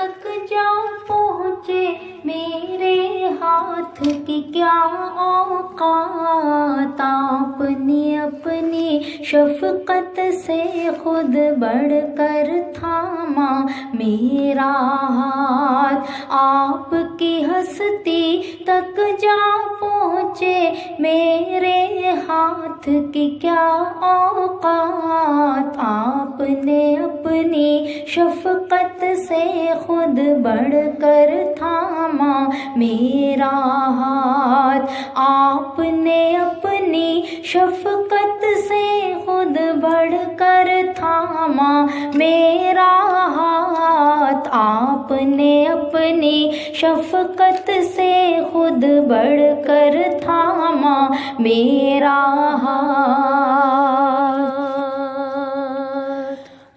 तक जा पहुँचे मेरे हाथ की क्या औकात। आपने अपनी शफकत से खुद बढ़कर थामा मेरा हाथ। आपकी हस्ती तक जा पहुँचे मेरे हाथ की क्या औकात। आपने अपनी शफकत से खुद बढ़कर थामा मेरा हाथ। आपने अपनी शफकत से खुद बढ़कर थामा मेरा हाथ। आपने अपनी शफकत से खुद बढ़कर थामा मेरा हाथ।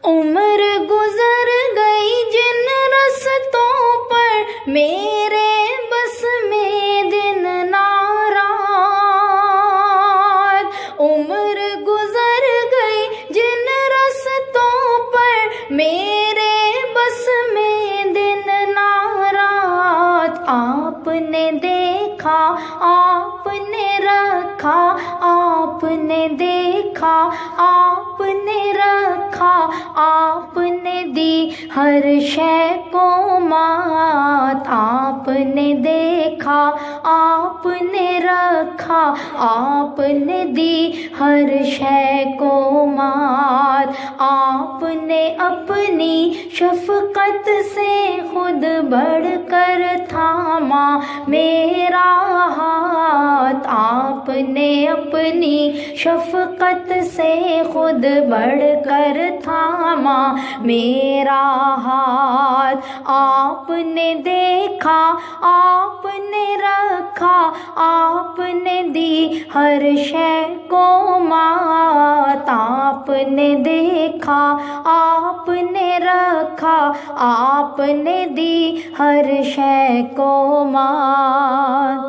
उम्र गुजर गई जिन रस्तों पर मेरे बस में दिन ना रात। उम्र गुजर गई जिन रस्तों पर मेरे बस में दिन ना रात। आपने देखा आपने रखा, आपने देखा आपने रखा, आपने दी हर शय को मात। आपने देखा आपने रखा, आपने दी हर शय को मात। आपने अपनी शफकत से खुद बढ़कर थामा मेरा हाथ। आपने अपनी शफकत से खुद बढ़कर थामा मेरा हाथ। आपने देखा आपने रखा, आपने दी हर शय को मात। आपने देखा आपने रखा, आपने दी हर शय को मात।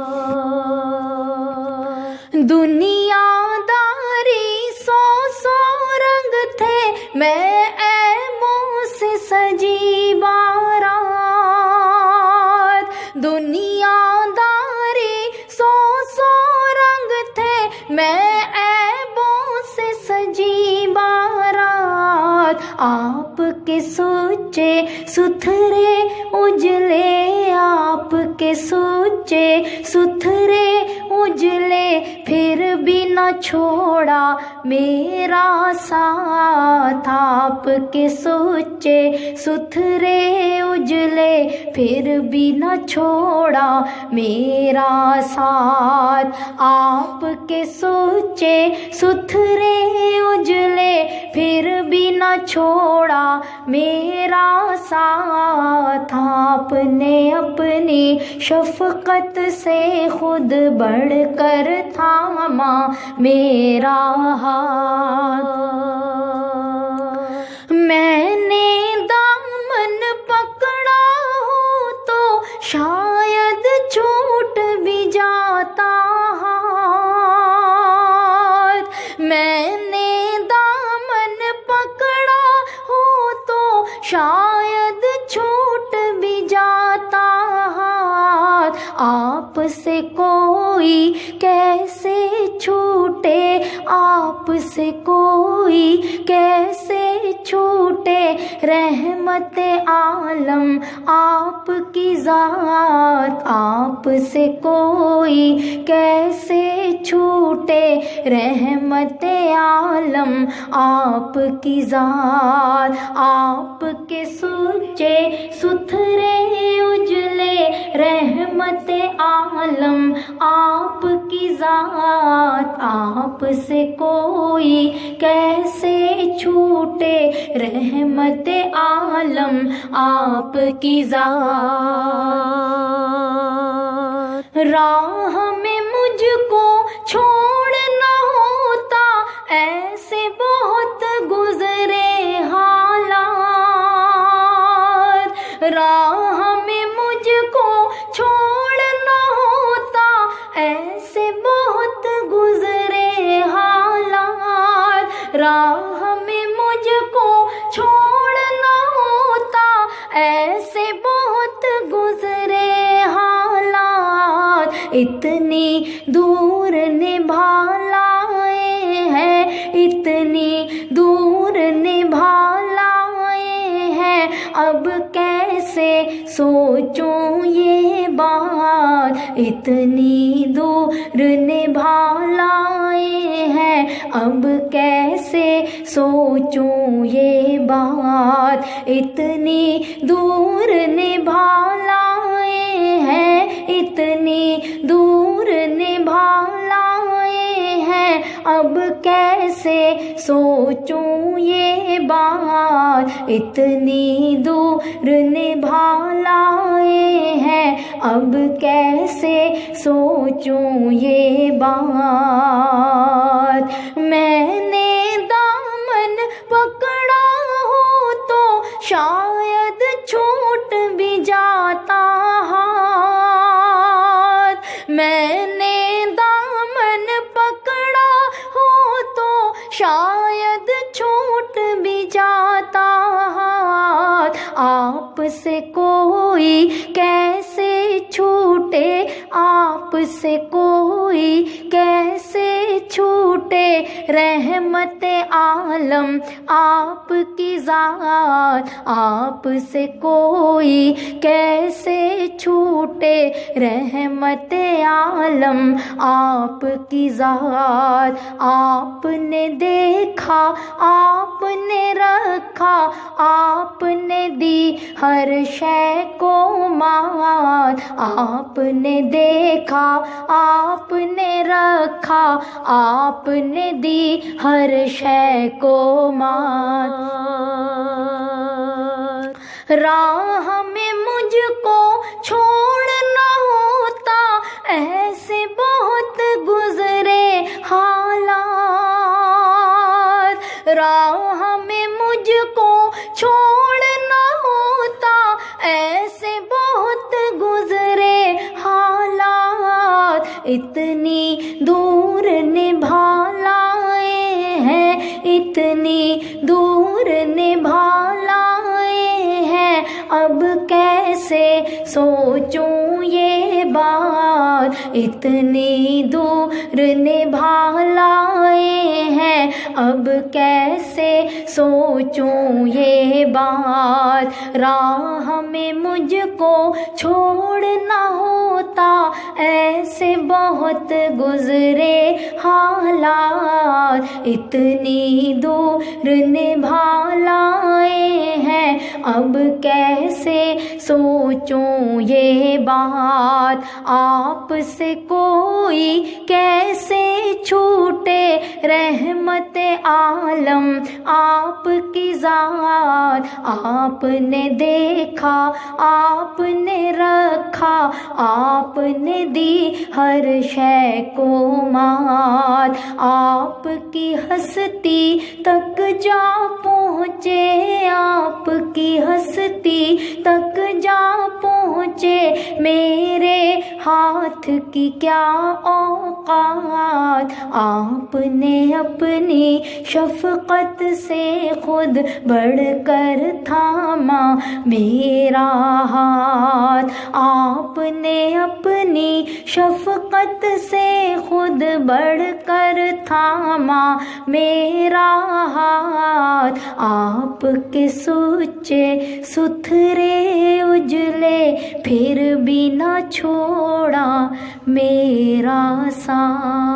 दुनियादारी सौ सौ रंग थे, मैं ऐबों से सजी बारात। दुनियादारी सौ सौ रंग थे, मैं ऐबों से सजी बारात। आपके सोचे सुथरे उजले, आपके सोचे सुथरे उजले, फिर भी न छोड़ा मेरा साथ। आपके सोचे सुथरे उजले, फिर भी न छोड़ा मेरा साथ। आपके सोचे सुथरे उजले, फिर भी न छोड़ा मेरा साथ। आपने अपनी शफकत से खुद बढ़कर थामा मेरा हाथ। मैंने दामन पकड़ा हो तो शायद छूट भी जाता हाथ। मैंने दामन पकड़ा हो तो शायद छूट भी जाता हाथ। आपसे कोई कैसे छूटे, आपसे कोई कैसे छूटे, रहमत आलम आपकी ज़ात। आपसे कोई कैसे छूटे, रहमत आलम आपकी ज़ात। आपके सोचे सुथरे उजले, रहमत आलम आपकी ज़ात। आपसे कोई कैसे छूटे, रहमत आलम आपकी ज़ात। राह में मुझको छोड़ना होता, ऐसे बहुत गुजरे हालात। राह में मुझको छोड़ना होता, ऐसे बहुत गुजरे हालात। राह में मुझको छोड़ना होता, ایسے بہت گزرے حالات، اتنی دور نبھا لائے ہیں، اتنی دور نبھا لائے ہیں، اب کیسے سوچوں یہ بات، اتنی دور نبھا لائے ہیں، اب کیسے سوچوں یہ بات، اتنی دور نبھا لائے ہیں، اتنی دور نبھا لائے ہیں، اب کیسے سوچوں یہ بات، اتنی دور نبھا لائے ہیں، اب کیسے سوچوں یہ بات۔ میں نے دامن پکڑا ہو تو شاید چھوٹ بھی جاتا ہاتھ، میں نے دامن پکڑا ہو تو شاید چھوٹ بھی جاتا ہاتھ، آپ سے کوئی کیسے چھوٹے، آپ سے کوئی کیسے چھوٹے، رحمت عالم آپ کی ذات، آپ سے کوئی کیسے چھوٹے، رحمت عالم آپ کی ذات، آپ نے دیکھا آپ نے رکھا، آپ نے دی ہر شے کو مات، آپ نے دیکھا آپ نے رکھا، آپ نے دی ہر شے کو مات۔ راہ میں مجھ کو چھوڑنا ہوتا، ایسے بہت گزرے حالات، راہ میں مجھ کو چھوڑنا ہوتا، ایسے بہت گزرے حالات، اتنی دور نبھا لائے ہیں، اتنی دور نبھا لائے ہیں، اب کیسے سوچوں یہ بات، اتنی دور نبھا لائے ہیں، اب کیسے سوچوں یہ بات۔ راہ میں مجھ کو چھوڑنا ہوتا، ایسے بہت گزرے حالات، اتنی دور نبھا لائے ہیں، اب کیسے سوچوں یہ بات، آپ سے کوئی کیسے چھوٹے، رحمت عالم آپ کی ذات، آپ نے دیکھا آپ نے رکھا، آپ نے دی ہر شے کو مات، آپ کی ہستی تک جا پہنچے، آپ کی ہستی تک جا پہنچے، میرے ہاتھ کی کیا اوقات، آپ نے اپنی شفقت سے خود بڑھ کر تھاما میرا ہاتھ، آپ نے اپنی شفقت سے خود بڑھ کر تھاما میرا ہاتھ، آپ کے سچے ستھرے اجلے پھر بھی نہ چھوڑا میرا ساتھ۔